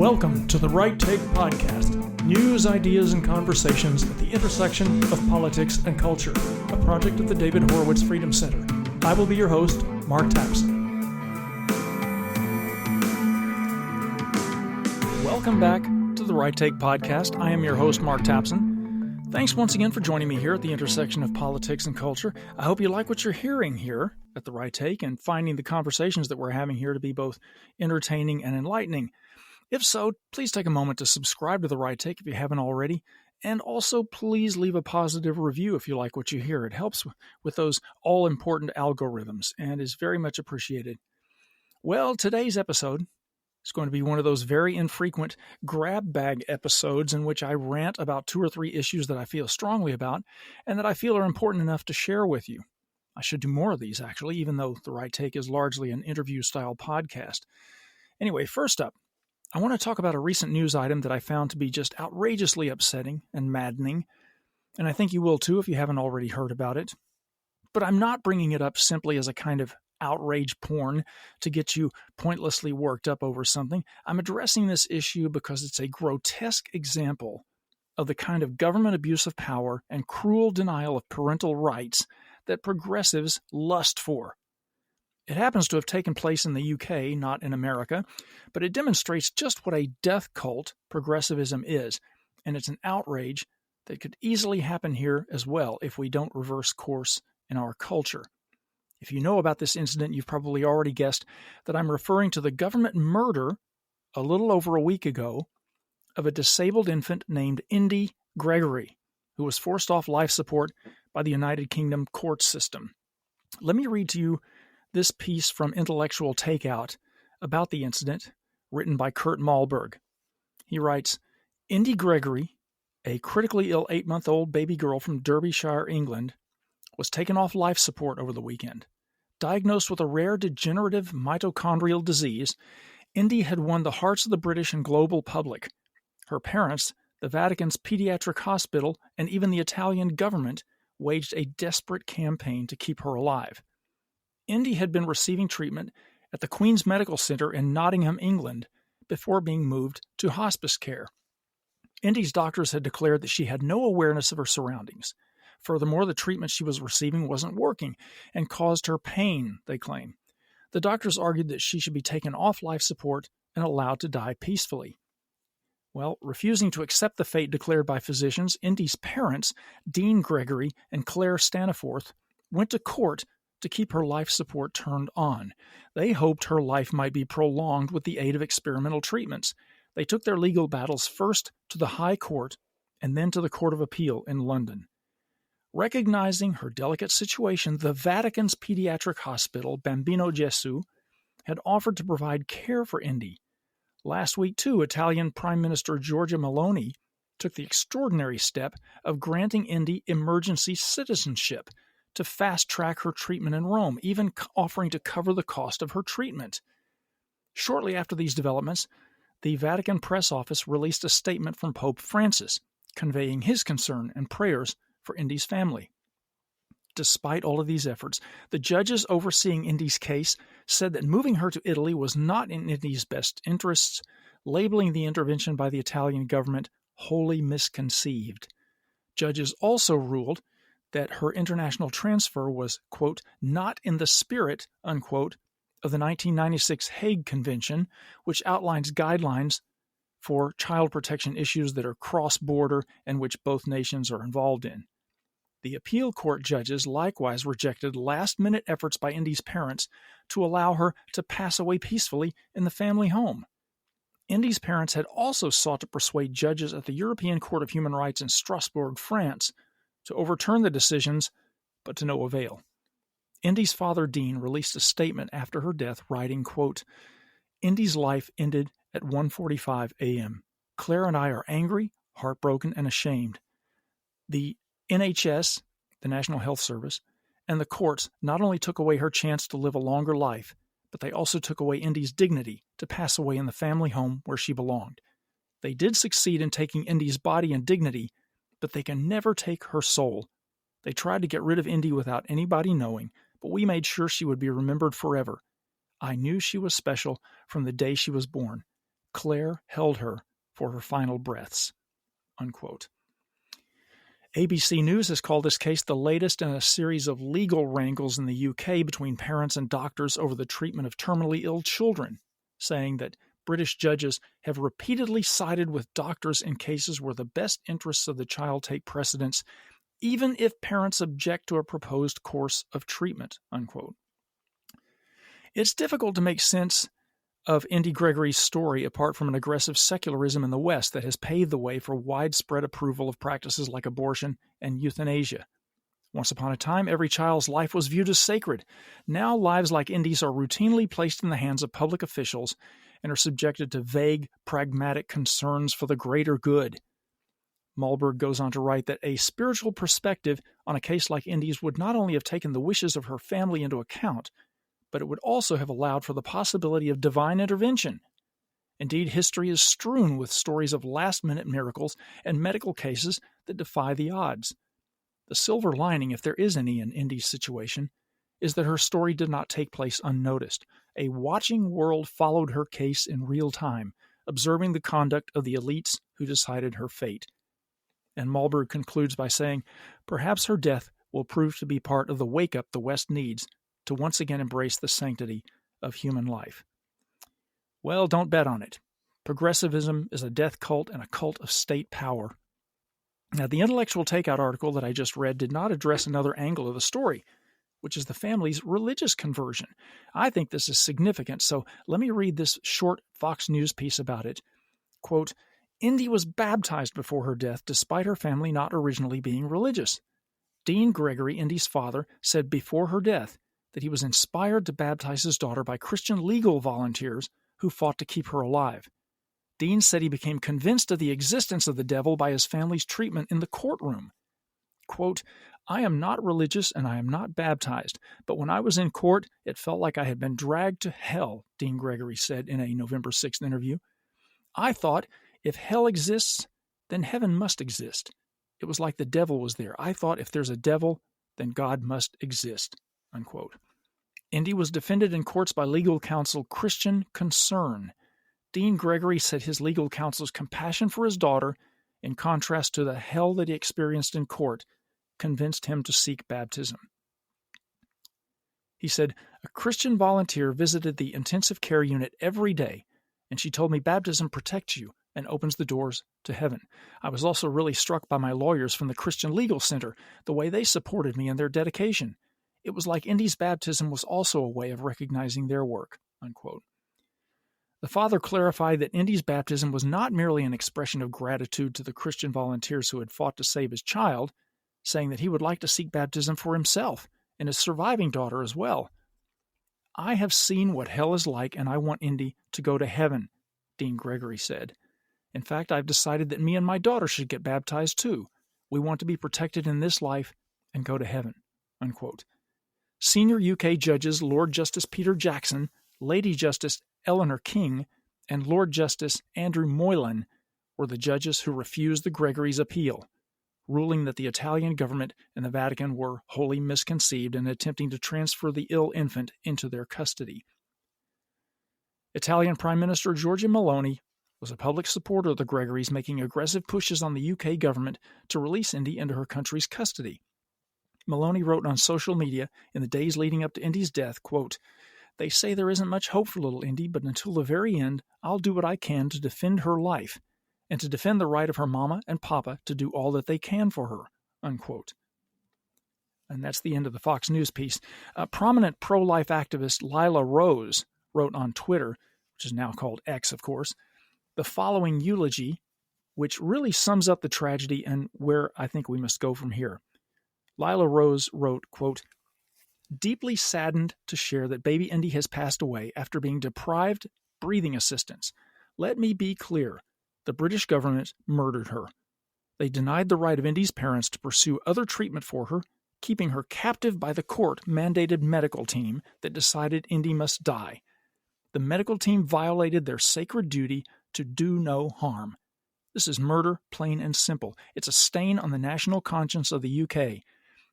Welcome to the Right Take Podcast, news, ideas, and conversations at the intersection of politics and culture, a project of the David Horowitz Freedom Center. I will be your host, Mark Tapson. Welcome back to the Right Take Podcast. I am your host, Mark Tapson. Thanks once again for joining me here at the intersection of politics and culture. I hope you like what you're hearing here at the Right Take and finding the conversations that we're having here to be both entertaining and enlightening. If so, please take a moment to subscribe to The Right Take if you haven't already, and also please leave a positive review if you like what you hear. It helps with those all-important algorithms and is very much appreciated. Well, today's episode is going to be one of those very infrequent grab bag episodes in which I rant about 2 or 3 issues that I feel strongly about and that I feel are important enough to share with you. I should do more of these, actually, even though The Right Take is largely an interview-style podcast. Anyway, first up, I want to talk about a recent news item that I found to be just outrageously upsetting and maddening, and I think you will too if you haven't already heard about it. But I'm not bringing it up simply as a kind of outrage porn to get you pointlessly worked up over something. I'm addressing this issue because it's a grotesque example of the kind of government abuse of power and cruel denial of parental rights that progressives lust for. It happens to have taken place in the UK, not in America, but it demonstrates just what a death cult progressivism is, and it's an outrage that could easily happen here as well if we don't reverse course in our culture. If you know about this incident, you've probably already guessed that I'm referring to the government murder a little over a week ago of a disabled infant named Indy Gregory, who was forced off life support by the United Kingdom court system. Let me read to you this piece from Intellectual Takeout about the incident, written by Kurt Malberg. He writes, Indy Gregory, a critically ill 8-month-old baby girl from Derbyshire, England, was taken off life support over the weekend. Diagnosed with a rare degenerative mitochondrial disease, Indy had won the hearts of the British and global public. Her parents, the Vatican's pediatric hospital, and even the Italian government waged a desperate campaign to keep her alive. Indy had been receiving treatment at the Queen's Medical Center in Nottingham, England, before being moved to hospice care. Indy's doctors had declared that she had no awareness of her surroundings. Furthermore, the treatment she was receiving wasn't working and caused her pain, they claim. The doctors argued that she should be taken off life support and allowed to die peacefully. Well, refusing to accept the fate declared by physicians, Indy's parents, Dean Gregory and Claire Staniforth, went to court to keep her life support turned on. They hoped her life might be prolonged with the aid of experimental treatments. They took their legal battles first to the High Court and then to the Court of Appeal in London. Recognizing her delicate situation, the Vatican's pediatric hospital, Bambino Gesù, had offered to provide care for Indy. Last week, too, Italian Prime Minister Giorgia Meloni took the extraordinary step of granting Indy emergency citizenship to fast-track her treatment in Rome, even offering to cover the cost of her treatment. Shortly after these developments, the Vatican press office released a statement from Pope Francis, conveying his concern and prayers for Indy's family. Despite all of these efforts, the judges overseeing Indy's case said that moving her to Italy was not in Indy's best interests, labeling the intervention by the Italian government wholly misconceived. Judges also ruled that her international transfer was, quote, not in the spirit, unquote, of the 1996 Hague Convention, which outlines guidelines for child protection issues that are cross-border and which both nations are involved in. The appeal court judges likewise rejected last-minute efforts by Indy's parents to allow her to pass away peacefully in the family home. Indy's parents had also sought to persuade judges at the European Court of Human Rights in Strasbourg, France, to overturn the decisions, but to no avail. Indy's father, Dean, released a statement after her death, writing, quote, Indy's life ended at 1:45 a.m. Claire and I are angry, heartbroken, and ashamed. The NHS, the National Health Service, and the courts not only took away her chance to live a longer life, but they also took away Indy's dignity to pass away in the family home where she belonged. They did succeed in taking Indy's body and dignity, but they can never take her soul. They tried to get rid of Indy without anybody knowing, but we made sure she would be remembered forever. I knew she was special from the day she was born. Claire held her for her final breaths." Unquote. ABC News has called this case the latest in a series of legal wrangles in the UK between parents and doctors over the treatment of terminally ill children, saying that British judges have repeatedly sided with doctors in cases where the best interests of the child take precedence, even if parents object to a proposed course of treatment. Unquote. It's difficult to make sense of Indy Gregory's story apart from an aggressive secularism in the West that has paved the way for widespread approval of practices like abortion and euthanasia. Once upon a time, every child's life was viewed as sacred. Now, lives like Indy's are routinely placed in the hands of public officials and are subjected to vague, pragmatic concerns for the greater good. Malberg goes on to write that a spiritual perspective on a case like Indy's would not only have taken the wishes of her family into account, but it would also have allowed for the possibility of divine intervention. Indeed, history is strewn with stories of last-minute miracles and medical cases that defy the odds. The silver lining, if there is any in Indy's situation, is that her story did not take place unnoticed. A watching world followed her case in real time, observing the conduct of the elites who decided her fate. And Malberg concludes by saying, perhaps her death will prove to be part of the wake-up the West needs to once again embrace the sanctity of human life. Well, don't bet on it. Progressivism is a death cult and a cult of state power. Now, the Intellectual Takeout article that I just read did not address another angle of the story, which is the family's religious conversion. I think this is significant, so let me read this short Fox News piece about it. Quote, Indy was baptized before her death despite her family not originally being religious. Dean Gregory, Indy's father, said before her death that he was inspired to baptize his daughter by Christian legal volunteers who fought to keep her alive. Dean said he became convinced of the existence of the devil by his family's treatment in the courtroom. Quote, I am not religious and I am not baptized, but when I was in court, it felt like I had been dragged to hell, Dean Gregory said in a November 6th interview. I thought, if hell exists, then heaven must exist. It was like the devil was there. I thought if there's a devil, then God must exist. Unquote. Indy was defended in courts by legal counsel Christian Concern. Dean Gregory said his legal counsel's compassion for his daughter, in contrast to the hell that he experienced in court, convinced him to seek baptism. He said, a Christian volunteer visited the intensive care unit every day, and she told me baptism protects you and opens the doors to heaven. I was also really struck by my lawyers from the Christian Legal Center, the way they supported me and their dedication. It was like Indy's baptism was also a way of recognizing their work. Unquote. The father clarified that Indy's baptism was not merely an expression of gratitude to the Christian volunteers who had fought to save his child, saying that he would like to seek baptism for himself and his surviving daughter as well. I have seen what hell is like, and I want Indy to go to heaven, Dean Gregory said. In fact, I've decided that me and my daughter should get baptized too. We want to be protected in this life and go to heaven. Unquote. Senior UK judges Lord Justice Peter Jackson, Lady Justice Eleanor King, and Lord Justice Andrew Moylan were the judges who refused the Gregory's appeal, ruling that the Italian government and the Vatican were wholly misconceived in attempting to transfer the ill infant into their custody. Italian Prime Minister Giorgia Meloni was a public supporter of the Gregorys, making aggressive pushes on the UK government to release Indy into her country's custody. Meloni wrote on social media in the days leading up to Indy's death, quote, They say there isn't much hope for little Indy, but until the very end, I'll do what I can to defend her life and to defend the right of her mama and papa to do all that they can for her, unquote. And that's the end of the Fox News piece. Prominent pro-life activist Lila Rose wrote on Twitter, which is now called X, of course, the following eulogy, which really sums up the tragedy and where I think we must go from here. Lila Rose wrote, quote, Deeply saddened to share that baby Indy has passed away after being deprived breathing assistance. Let me be clear. The British government murdered her. They denied the right of Indy's parents to pursue other treatment for her, keeping her captive by the court-mandated medical team that decided Indy must die. The medical team violated their sacred duty to do no harm. This is murder, plain and simple. It's a stain on the national conscience of the UK.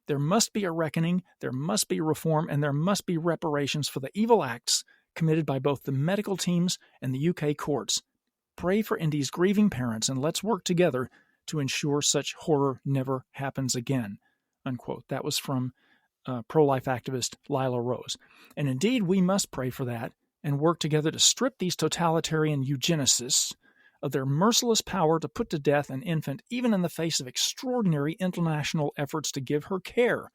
There must be a reckoning, there must be reform, and there must be reparations for the evil acts committed by both the medical teams and the UK courts. pray for Indy's grieving parents, and let's work together to ensure such horror never happens again," unquote. That was from pro-life activist Lila Rose. And indeed, we must pray for that and work together to strip these totalitarian eugenicists of their merciless power to put to death an infant, even in the face of extraordinary international efforts to give her care.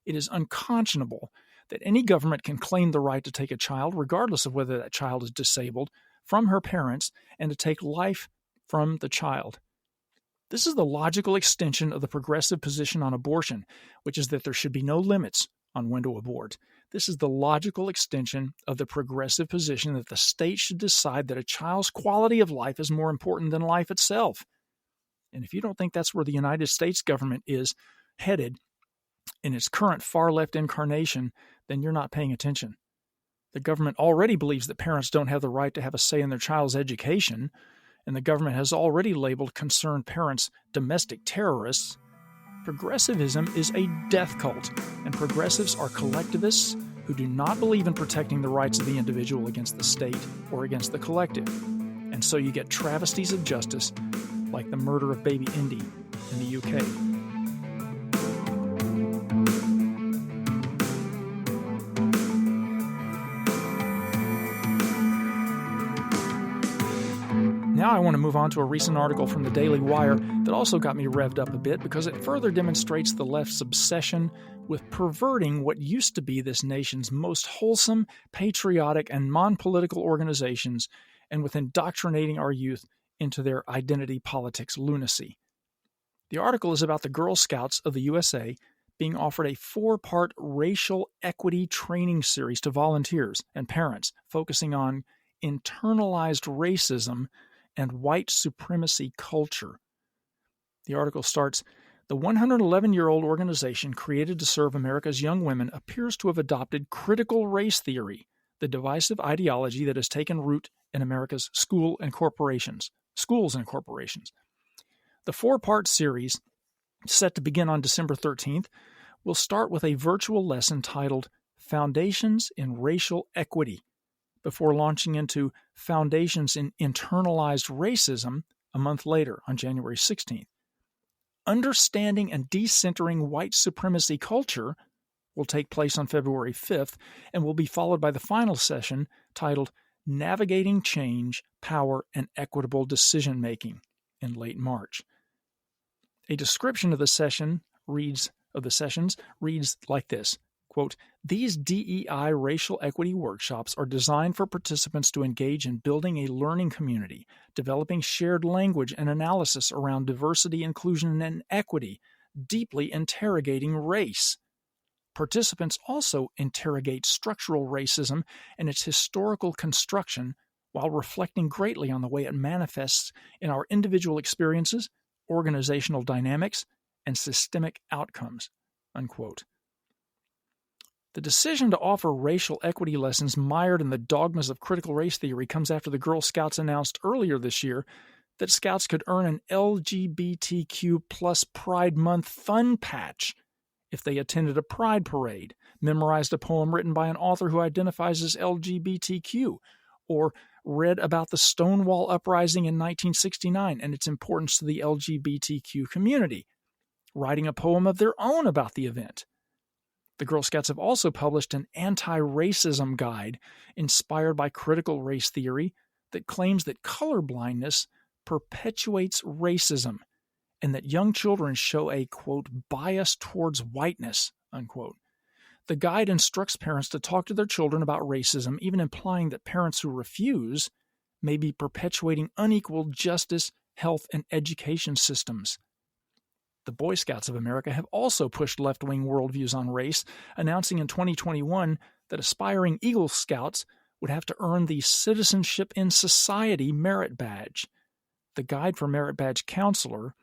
It is unconscionable that any government can claim the right to take a child, regardless of whether that child is disabled, from her parents, and to take life from the child. This is the logical extension of the progressive position on abortion, which is that there should be no limits on when to abort. This is the logical extension of the progressive position that the state should decide that a child's quality of life is more important than life itself. And if you don't think that's where the United States government is headed in its current far-left incarnation, then you're not paying attention. The government already believes that parents don't have the right to have a say in their child's education, and the government has already labeled concerned parents domestic terrorists. Progressivism is a death cult, and progressives are collectivists who do not believe in protecting the rights of the individual against the state or against the collective. And so you get travesties of justice like the murder of baby Indy in the UK. Now I want to move on to a recent article from the Daily Wire that also got me revved up a bit because it further demonstrates the left's obsession with perverting what used to be this nation's most wholesome, patriotic, and non-political organizations, and with indoctrinating our youth into their identity politics lunacy. The article is about the Girl Scouts of the USA being offered a 4-part racial equity training series to volunteers and parents focusing on internalized racism and white supremacy culture. The article starts, "The 111-year-old organization created to serve America's young women appears to have adopted critical race theory, the divisive ideology that has taken root in America's schools and corporations. The 4-part series, set to begin on December 13th, will start with a virtual lesson titled Foundations in Racial Equity, before launching into Foundations in Internalized Racism a month later on January 16th. Understanding and Decentering White Supremacy Culture will take place on February 5th and will be followed by the final session titled Navigating Change, Power, and Equitable Decision-Making in late March." A description of the sessions reads like this, quote, "These DEI racial equity workshops are designed for participants to engage in building a learning community, developing shared language and analysis around diversity, inclusion, and equity, deeply interrogating race. Participants also interrogate structural racism and its historical construction while reflecting greatly on the way it manifests in our individual experiences, organizational dynamics, and systemic outcomes," unquote. The decision to offer racial equity lessons mired in the dogmas of critical race theory comes after the Girl Scouts announced earlier this year that Scouts could earn an LGBTQ plus Pride Month fun patch if they attended a pride parade, memorized a poem written by an author who identifies as LGBTQ, or read about the Stonewall Uprising in 1969 and its importance to the LGBTQ community, writing a poem of their own about the event. The Girl Scouts have also published an anti-racism guide inspired by critical race theory that claims that colorblindness perpetuates racism and that young children show a, quote, bias towards whiteness, unquote. The guide instructs parents to talk to their children about racism, even implying that parents who refuse may be perpetuating unequal justice, health, and education systems. The Boy Scouts of America have also pushed left-wing worldviews on race, announcing in 2021 that aspiring Eagle Scouts would have to earn the Citizenship in Society merit badge. The Guide for Merit Badge Counselor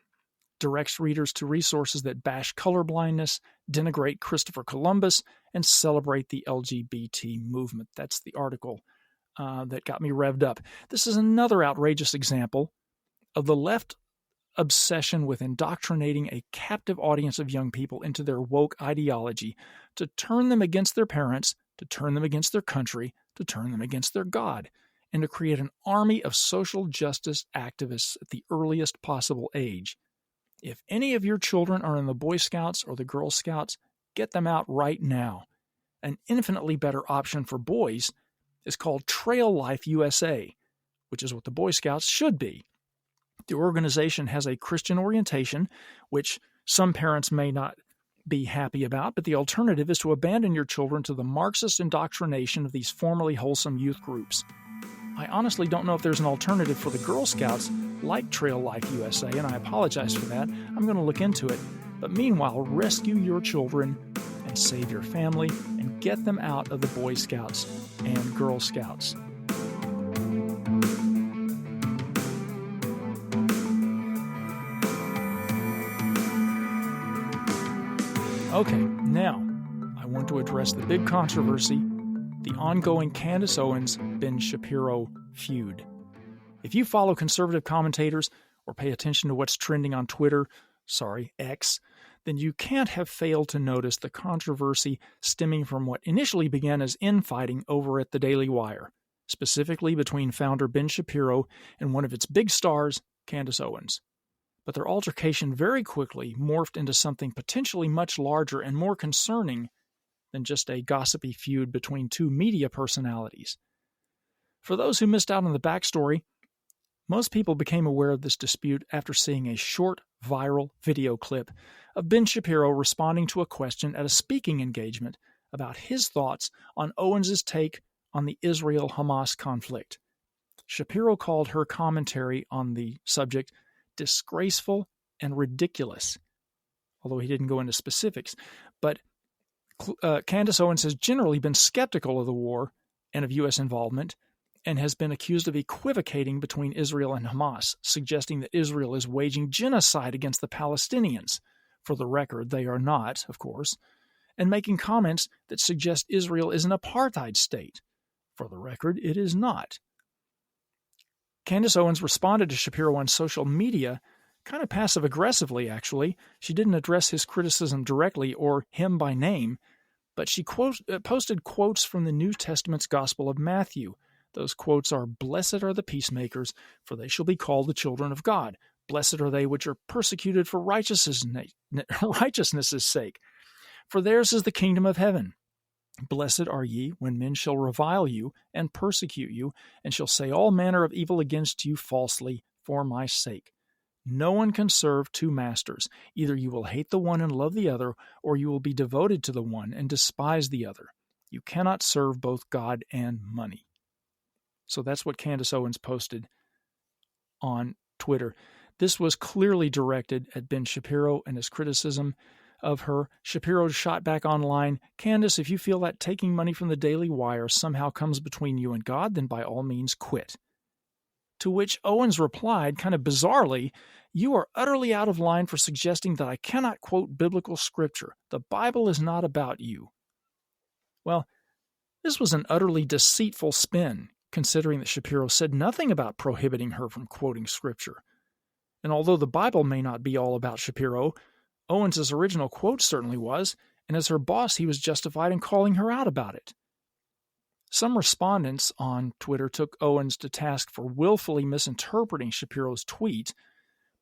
directs readers to resources that bash colorblindness, denigrate Christopher Columbus, and celebrate the LGBT movement. That's the article that got me revved up. This is another outrageous example of the left obsession with indoctrinating a captive audience of young people into their woke ideology to turn them against their parents, to turn them against their country, to turn them against their God. and to create an army of social justice activists at the earliest possible age. If any of your children are in the Boy Scouts or the Girl Scouts, get them out right now. An infinitely better option for boys is called Trail Life USA, which is what the Boy Scouts should be. The organization has a Christian orientation, which some parents may not be happy about, but the alternative is to abandon your children to the Marxist indoctrination of these formerly wholesome youth groups. I honestly don't know if there's an alternative for the Girl Scouts like Trail Life USA, and I apologize for that. I'm going to look into it. But meanwhile, rescue your children and save your family and get them out of the Boy Scouts and Girl Scouts. Okay, now I want to address the big controversy, the ongoing Candace Owens-Ben Shapiro feud. If you follow conservative commentators or pay attention to what's trending on Twitter, X, then you can't have failed to notice the controversy stemming from what initially began as infighting over at the Daily Wire, specifically between founder Ben Shapiro and one of its big stars, Candace Owens. But their altercation very quickly morphed into something potentially much larger and more concerning than just a gossipy feud between two media personalities. For those who missed out on the backstory, most people became aware of this dispute after seeing a short, viral video clip of Ben Shapiro responding to a question at a speaking engagement about his thoughts on Owens' take on the Israel-Hamas conflict. Shapiro called her commentary on the subject disgraceful and ridiculous, although he didn't go into specifics. But Candace Owens has generally been skeptical of the war and of U.S. involvement, and has been accused of equivocating between Israel and Hamas, suggesting that Israel is waging genocide against the Palestinians. For the record, they are not, of course, and making comments that suggest Israel is an apartheid state. For the record, it is not. Candace Owens responded to Shapiro on social media, kind of passive-aggressively, actually. She didn't address his criticism directly or him by name, but she posted quotes from the New Testament's Gospel of Matthew. Those quotes are, "Blessed are the peacemakers, for they shall be called the children of God. Blessed are they which are persecuted for righteousness' sake, for theirs is the kingdom of heaven. Blessed are ye when men shall revile you and persecute you, and shall say all manner of evil against you falsely for my sake. No one can serve two masters. Either you will hate the one and love the other, or you will be devoted to the one and despise the other. You cannot serve both God and money." So that's what Candace Owens posted on Twitter. This was clearly directed at Ben Shapiro and his criticism of her. Shapiro shot back online, "Candace, if you feel that taking money from the Daily Wire somehow comes between you and God, then by all means quit." To which Owens replied, kind of bizarrely, "You are utterly out of line for suggesting that I cannot quote biblical scripture. The Bible is not about you." Well, this was an utterly deceitful spin, considering that Shapiro said nothing about prohibiting her from quoting scripture. And although the Bible may not be all about Shapiro, Owens' original quote certainly was, and as her boss he was justified in calling her out about it. Some respondents on Twitter took Owens to task for willfully misinterpreting Shapiro's tweet,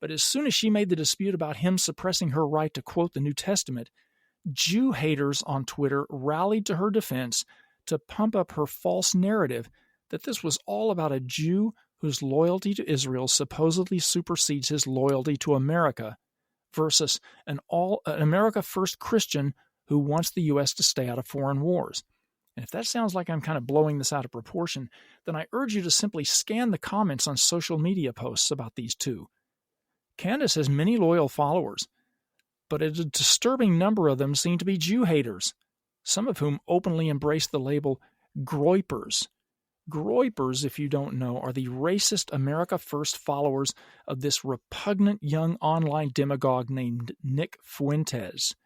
but as soon as she made the dispute about him suppressing her right to quote the New Testament, Jew haters on Twitter rallied to her defense to pump up her false narrative that this was all about a Jew whose loyalty to Israel supposedly supersedes his loyalty to America, versus an America First Christian who wants the U.S. to stay out of foreign wars. And if that sounds like I'm kind of blowing this out of proportion, then I urge you to simply scan the comments on social media posts about these two. Candace has many loyal followers, but a disturbing number of them seem to be Jew haters, some of whom openly embrace the label Groypers. Groypers, if you don't know, are the racist America First followers of this repugnant young online demagogue named Nick Fuentes.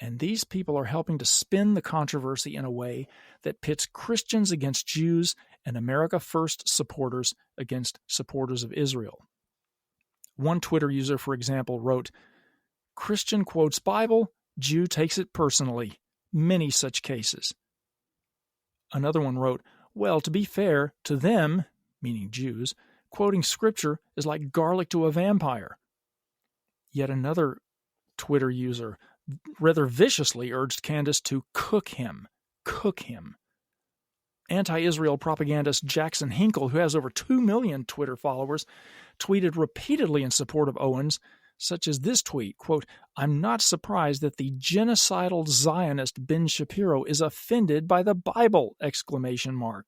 And these people are helping to spin the controversy in a way that pits Christians against Jews and America First supporters against supporters of Israel. One Twitter user, for example, wrote, "Christian quotes Bible, Jew takes it personally. Many such cases." Another one wrote, Well, to be fair, to them, meaning Jews, quoting scripture is like garlic to a vampire. Yet another Twitter user rather viciously urged Candace to cook him. Cook him. Anti-Israel propagandist Jackson Hinkle, who has over 2 million Twitter followers, tweeted repeatedly in support of Owens, such as this tweet, quote, "I'm not surprised that the genocidal Zionist Ben Shapiro is offended by the Bible!" exclamation mark.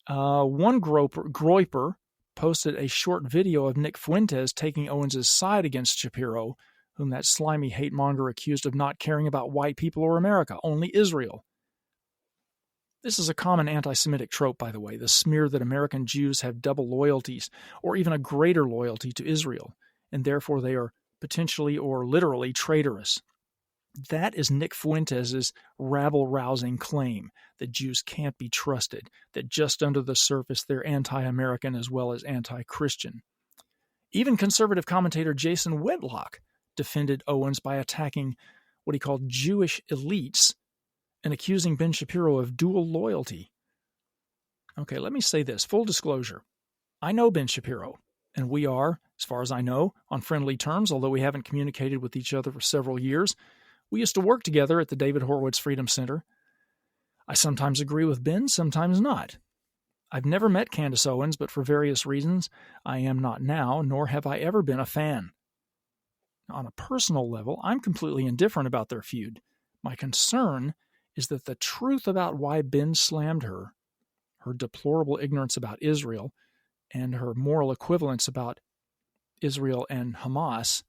One groiper posted a short video of Nick Fuentes taking Owens' side against Shapiro, whom that slimy hate-monger accused of not caring about white people or America, only Israel. This is a common anti-Semitic trope, by the way, the smear that American Jews have double loyalties, or even a greater loyalty to Israel, and therefore they are potentially or literally traitorous. That is Nick Fuentes' rabble-rousing claim that Jews can't be trusted, that just under the surface they're anti-American as well as anti-Christian. Even conservative commentator Jason Whitlock defended Owens by attacking what he called Jewish elites and accusing Ben Shapiro of dual loyalty. Okay, let me say this, full disclosure. I know Ben Shapiro, and we are, as far as I know, on friendly terms, although we haven't communicated with each other for several years. We used to work together at the David Horowitz Freedom Center. I sometimes agree with Ben, sometimes not. I've never met Candace Owens, but for various reasons, I am not now, nor have I ever been a fan. On a personal level, I'm completely indifferent about their feud. My concern is that the truth about why Ben slammed her deplorable ignorance about Israel, and her moral equivalence about Israel and Hamas,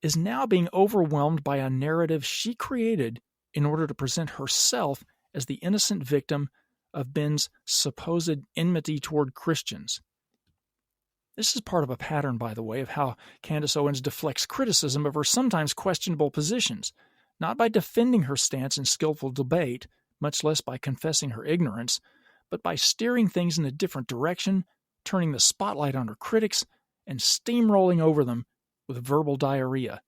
is now being overwhelmed by a narrative she created in order to present herself as the innocent victim of Ben's supposed enmity toward Christians. This is part of a pattern, by the way, of how Candace Owens deflects criticism of her sometimes questionable positions, not by defending her stance in skillful debate, much less by confessing her ignorance, but by steering things in a different direction, turning the spotlight on her critics, and steamrolling over them with verbal diarrhea.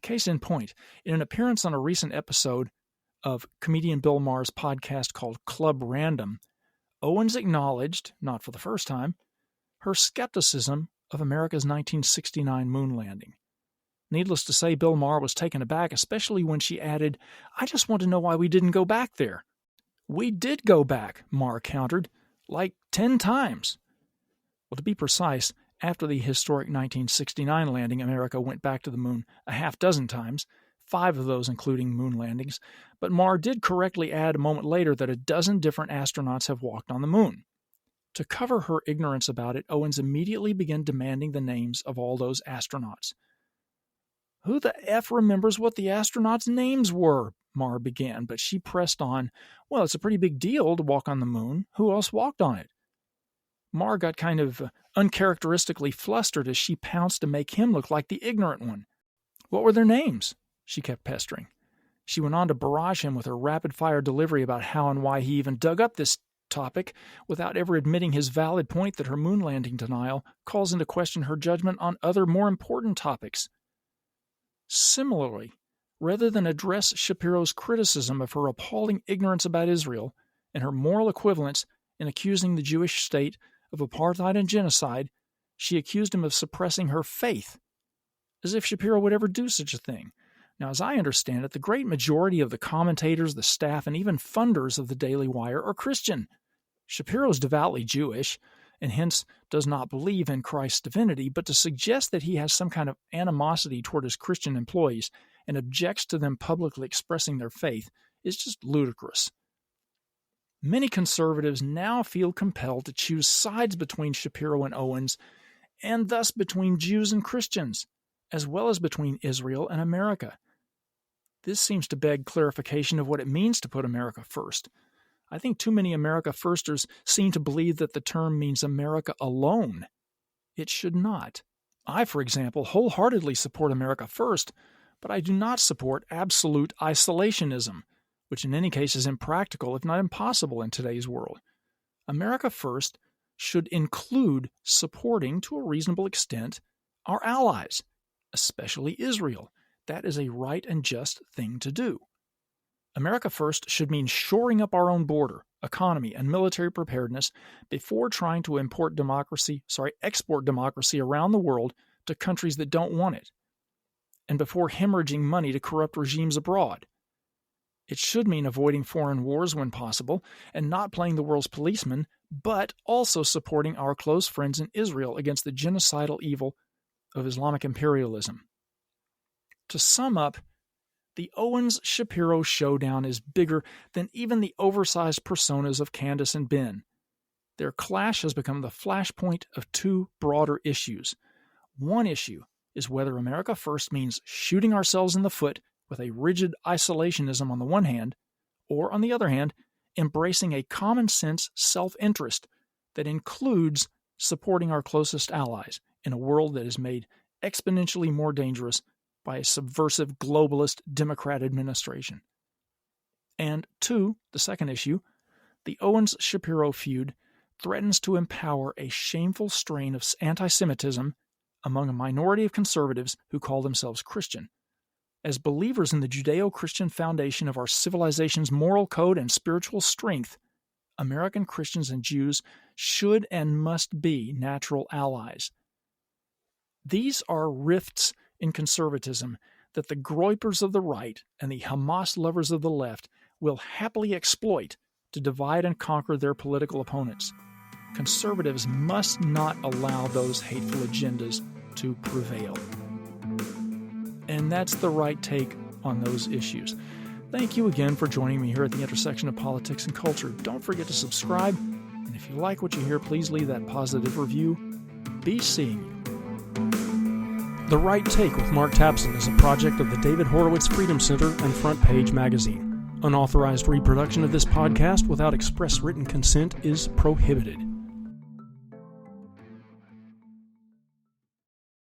Case in point, in an appearance on a recent episode of comedian Bill Maher's podcast called Club Random, Owens acknowledged, not for the first time, her skepticism of America's 1969 moon landing. Needless to say, Bill Maher was taken aback, especially when she added, "I just want to know why we didn't go back there." "We did go back," Maher countered, like 10 times. Well, to be precise, after the historic 1969 landing, America went back to the moon a half-dozen times, 5 of those including moon landings, but Maher did correctly add a moment later that a dozen different astronauts have walked on the moon. To cover her ignorance about it, Owens immediately began demanding the names of all those astronauts. "Who the F remembers what the astronauts' names were?" Maher began, but she pressed on, "Well, it's a pretty big deal to walk on the moon. Who else walked on it?" Maher got kind of uncharacteristically flustered as she pounced to make him look like the ignorant one. "What were their names?" she kept pestering. She went on to barrage him with her rapid-fire delivery about how and why he even dug up this topic without ever admitting his valid point that her moon landing denial calls into question her judgment on other more important topics. Similarly, rather than address Shapiro's criticism of her appalling ignorance about Israel and her moral equivalence in accusing the Jewish state of apartheid and genocide, she accused him of suppressing her faith, as if Shapiro would ever do such a thing. Now, as I understand it, the great majority of the commentators, the staff, and even funders of the Daily Wire are Christian. Shapiro is devoutly Jewish, and hence does not believe in Christ's divinity, but to suggest that he has some kind of animosity toward his Christian employees and objects to them publicly expressing their faith is just ludicrous. Many conservatives now feel compelled to choose sides between Shapiro and Owens, and thus between Jews and Christians, as well as between Israel and America. This seems to beg clarification of what it means to put America first. I think too many America firsters seem to believe that the term means America alone. It should not. I, for example, wholeheartedly support America first, but I do not support absolute isolationism, which in any case is impractical, if not impossible, in today's world. America first should include supporting, to a reasonable extent, our allies, especially Israel. That is a right and just thing to do. America first should mean shoring up our own border, economy, and military preparedness before trying to export democracy around the world to countries that don't want it, and before hemorrhaging money to corrupt regimes abroad. It should mean avoiding foreign wars when possible and not playing the world's policeman, but also supporting our close friends in Israel against the genocidal evil of Islamic imperialism. To sum up, the Owens-Shapiro showdown is bigger than even the oversized personas of Candace and Ben. Their clash has become the flashpoint of two broader issues. One issue is whether America First means shooting ourselves in the foot with a rigid isolationism on the one hand, or on the other hand, embracing a common-sense self-interest that includes supporting our closest allies in a world that is made exponentially more dangerous by a subversive globalist Democrat administration. And two, the second issue, the Owens-Shapiro feud threatens to empower a shameful strain of anti-Semitism among a minority of conservatives who call themselves Christian. As believers in the Judeo-Christian foundation of our civilization's moral code and spiritual strength, American Christians and Jews should and must be natural allies. These are rifts in conservatism that the Groypers of the right and the Hamas lovers of the left will happily exploit to divide and conquer their political opponents. Conservatives must not allow those hateful agendas to prevail. And that's the right take on those issues. Thank you again for joining me here at the intersection of politics and culture. Don't forget to subscribe, and if you like what you hear, please leave that positive review. Be seeing you. The Right Take with Mark Tapson is a project of the David Horowitz Freedom Center and Front Page Magazine. Unauthorized reproduction of this podcast without express written consent is prohibited.